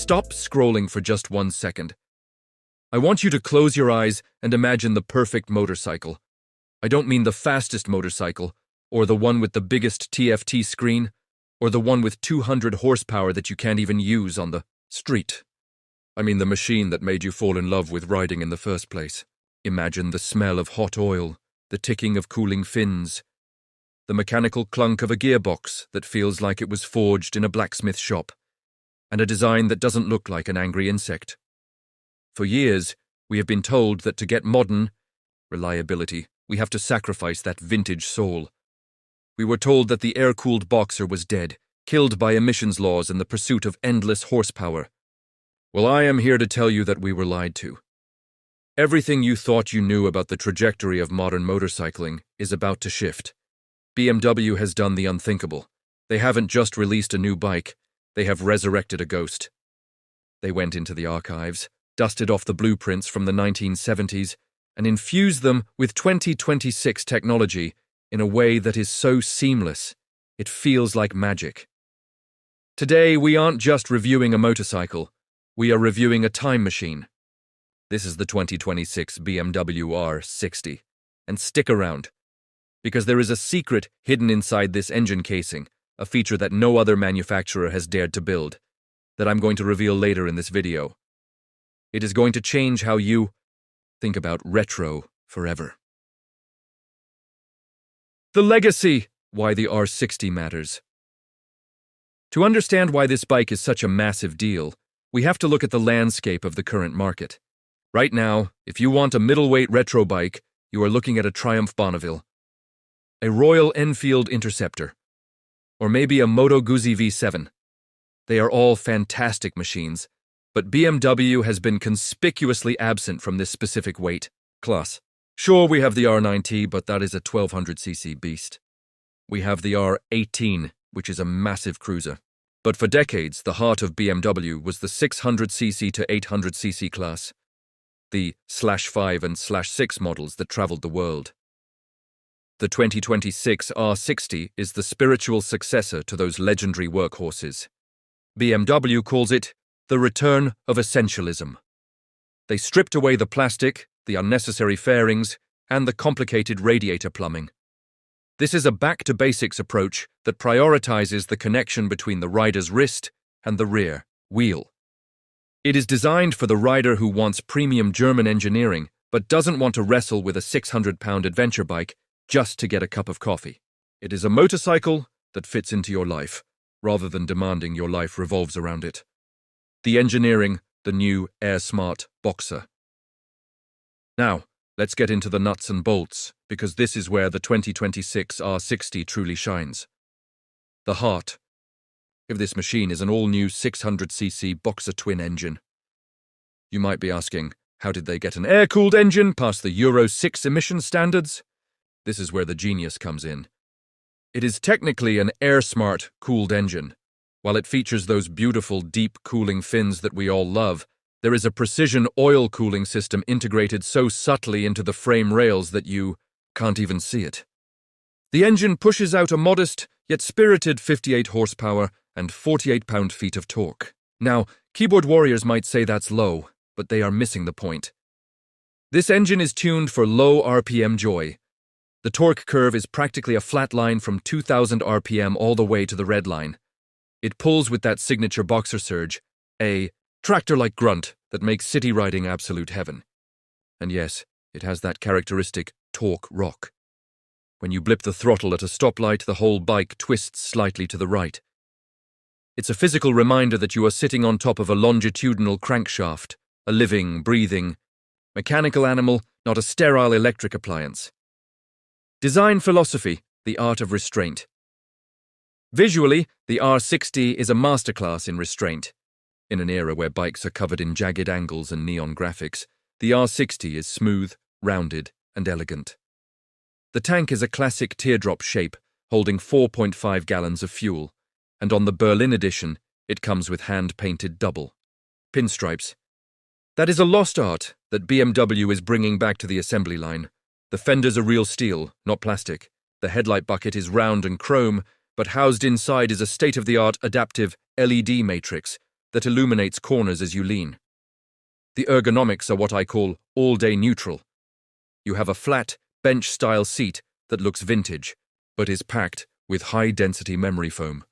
Stop scrolling for just 1 second. I want you to close your eyes and imagine the perfect motorcycle. I don't mean the fastest motorcycle, or the one with the biggest TFT screen, or the one with 200 horsepower that you can't even use on the street. I mean the machine that made you fall in love with riding in the first place. Imagine the smell of hot oil, the ticking of cooling fins, the mechanical clunk of a gearbox that feels like it was forged in a blacksmith shop, and a design that doesn't look like an angry insect. For years, we have been told that to get modern reliability, we have to sacrifice that vintage soul. We were told that the air-cooled boxer was dead, killed by emissions laws and the pursuit of endless horsepower. Well, I am here to tell you that we were lied to. Everything you thought you knew about the trajectory of modern motorcycling is about to shift. BMW has done the unthinkable. They haven't just released a new bike, they have resurrected a ghost. They went into the archives, dusted off the blueprints from the 1970s, and infused them with 2026 technology in a way that is so seamless, it feels like magic. Today, we aren't just reviewing a motorcycle, we are reviewing a time machine. This is the 2026 BMW R60. And stick around, because there is a secret hidden inside this engine casing, a feature that no other manufacturer has dared to build, that I'm going to reveal later in this video. It is going to change how you think about retro forever. The legacy, why the R60 matters. To understand why this bike is such a massive deal, we have to look at the landscape of the current market. Right now, if you want a middleweight retro bike, you are looking at a Triumph Bonneville, a Royal Enfield Interceptor, or maybe a Moto Guzzi V7. They are all fantastic machines, but BMW has been conspicuously absent from this specific weight class. Sure, we have the R90, but that is a 1200cc beast. We have the R18, which is a massive cruiser. But for decades, the heart of BMW was the 600cc to 800cc class, the /5 and /6 models that traveled the world. The 2026 R60 is the spiritual successor to those legendary workhorses. BMW calls it the return of essentialism. They stripped away the plastic, the unnecessary fairings, and the complicated radiator plumbing. This is a back-to-basics approach that prioritizes the connection between the rider's wrist and the rear wheel. It is designed for the rider who wants premium German engineering but doesn't want to wrestle with a 600-pound adventure bike just to get a cup of coffee. It is a motorcycle that fits into your life, rather than demanding your life revolves around it. The engineering, the new Air Smart Boxer. Now, let's get into the nuts and bolts, because this is where the 2026 R60 truly shines. The heart. If this machine is an all-new 600cc Boxer twin engine. You might be asking, how did they get an air-cooled engine past the Euro 6 emission standards? This is where the genius comes in. It is technically an air-smart cooled engine. While it features those beautiful deep cooling fins that we all love, there is a precision oil cooling system integrated so subtly into the frame rails that you can't even see it. The engine pushes out a modest yet spirited 58 horsepower and 48 pound-feet of torque. Now, keyboard warriors might say that's low, but they are missing the point. This engine is tuned for low RPM joy. The torque curve is practically a flat line from 2000 RPM all the way to the red line. It pulls with that signature boxer surge, a tractor-like grunt that makes city riding absolute heaven. And yes, it has that characteristic torque rock. When you blip the throttle at a stoplight, the whole bike twists slightly to the right. It's a physical reminder that you are sitting on top of a longitudinal crankshaft, a living, breathing, mechanical animal, not a sterile electric appliance. Design philosophy, the art of restraint. Visually, the R60 is a masterclass in restraint. In an era where bikes are covered in jagged angles and neon graphics, the R60 is smooth, rounded, and elegant. The tank is a classic teardrop shape, holding 4.5 gallons of fuel, and on the Berlin edition, it comes with hand-painted double pinstripes. That is a lost art that BMW is bringing back to the assembly line. The fenders are real steel, not plastic. The headlight bucket is round and chrome, but housed inside is a state-of-the-art adaptive LED matrix that illuminates corners as you lean. The ergonomics are what I call all-day neutral. You have a flat, bench-style seat that looks vintage, but is packed with high-density memory foam.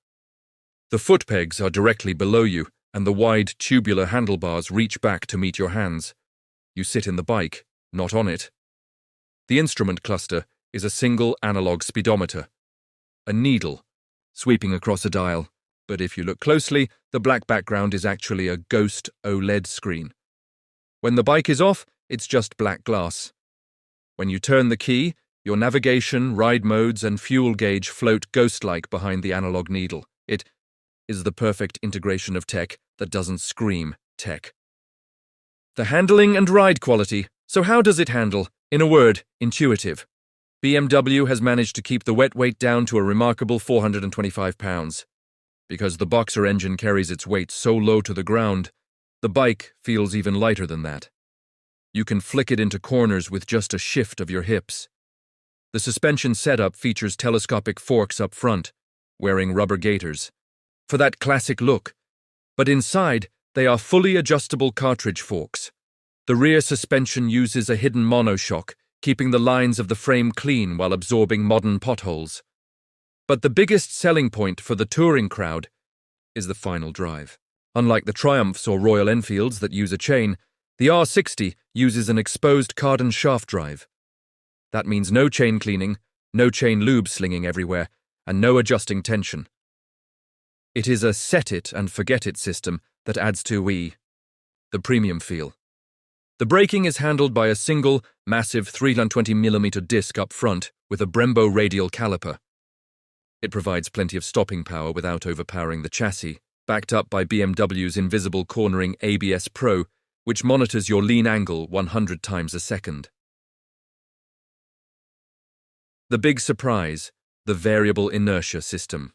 The foot pegs are directly below you, and the wide tubular handlebars reach back to meet your hands. You sit in the bike, not on it. The instrument cluster is a single analog speedometer, a needle sweeping across a dial, but if you look closely, the black background is actually a ghost OLED screen. When the bike is off, it's just black glass. When you turn the key, your navigation, ride modes, and fuel gauge float ghost-like behind the analog needle. It is the perfect integration of tech that doesn't scream tech. The handling and ride quality. So how does it handle? In a word, intuitive. BMW has managed to keep the wet weight down to a remarkable 425 pounds. Because the Boxer engine carries its weight so low to the ground, the bike feels even lighter than that. You can flick it into corners with just a shift of your hips. The suspension setup features telescopic forks up front, wearing rubber gaiters, for that classic look. But inside, they are fully adjustable cartridge forks. The rear suspension uses a hidden monoshock, keeping the lines of the frame clean while absorbing modern potholes. But the biggest selling point for the touring crowd is the final drive. Unlike the Triumphs or Royal Enfields that use a chain, the R60 uses an exposed carbon shaft drive. That means no chain cleaning, no chain lube slinging everywhere, and no adjusting tension. It is a set-it-and-forget-it system that adds to the premium feel. The braking is handled by a single, massive 320mm disc up front with a Brembo radial caliper. It provides plenty of stopping power without overpowering the chassis, backed up by BMW's invisible cornering ABS Pro, which monitors your lean angle 100 times a second. The big surprise, the variable inertia system.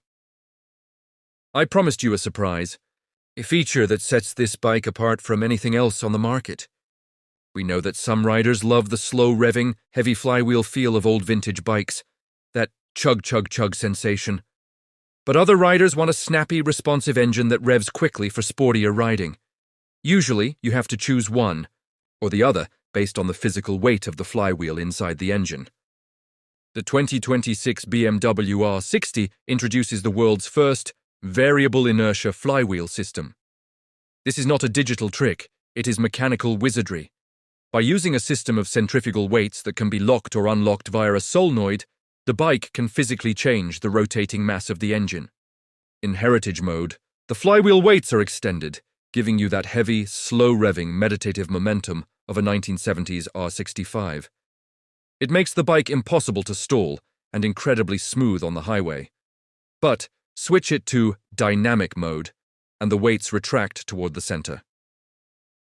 I promised you a surprise, a feature that sets this bike apart from anything else on the market. We know that some riders love the slow-revving, heavy flywheel feel of old vintage bikes, that chug-chug-chug sensation. But other riders want a snappy, responsive engine that revs quickly for sportier riding. Usually, you have to choose one, or the other, based on the physical weight of the flywheel inside the engine. The 2026 BMW R60 introduces the world's first variable inertia flywheel system. This is not a digital trick, it is mechanical wizardry. By using a system of centrifugal weights that can be locked or unlocked via a solenoid, the bike can physically change the rotating mass of the engine. In heritage mode, the flywheel weights are extended, giving you that heavy, slow-revving, meditative momentum of a 1970s R65. It makes the bike impossible to stall and incredibly smooth on the highway. But switch it to dynamic mode, and the weights retract toward the center.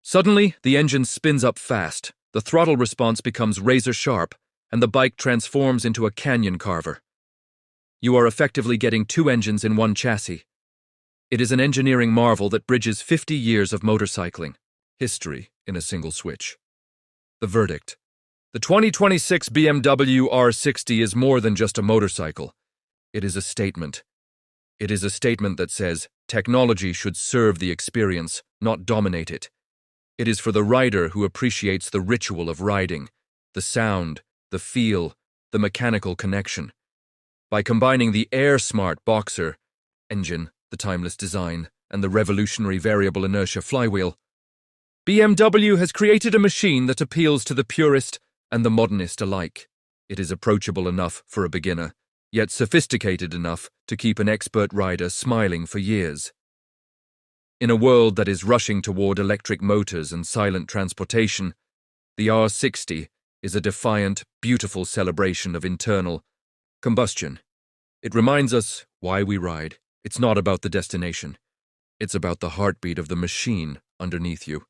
Suddenly, the engine spins up fast, the throttle response becomes razor-sharp, and the bike transforms into a canyon carver. You are effectively getting two engines in one chassis. It is an engineering marvel that bridges 50 years of motorcycling history in a single switch. The verdict. The 2026 BMW R60 is more than just a motorcycle. It is a statement. It is a statement that says technology should serve the experience, not dominate it. It is for the rider who appreciates the ritual of riding, the sound, the feel, the mechanical connection. By combining the air-smart Boxer engine, the timeless design, and the revolutionary variable inertia flywheel, BMW has created a machine that appeals to the purist and the modernist alike. It is approachable enough for a beginner, yet sophisticated enough to keep an expert rider smiling for years. In a world that is rushing toward electric motors and silent transportation, the R60 is a defiant, beautiful celebration of internal combustion. It reminds us why we ride. It's not about the destination. It's about the heartbeat of the machine underneath you.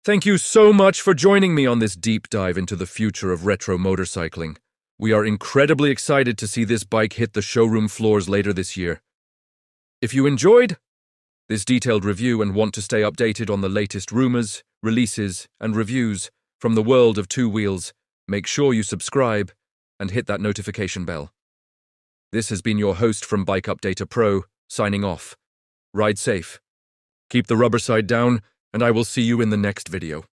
Thank you so much for joining me on this deep dive into the future of retro motorcycling. We are incredibly excited to see this bike hit the showroom floors later this year. If you enjoyed this detailed review and want to stay updated on the latest rumors, releases, and reviews from the world of two wheels, make sure you subscribe and hit that notification bell. This has been your host from Bike Updater Pro, signing off. Ride safe. Keep the rubber side down, and I will see you in the next video.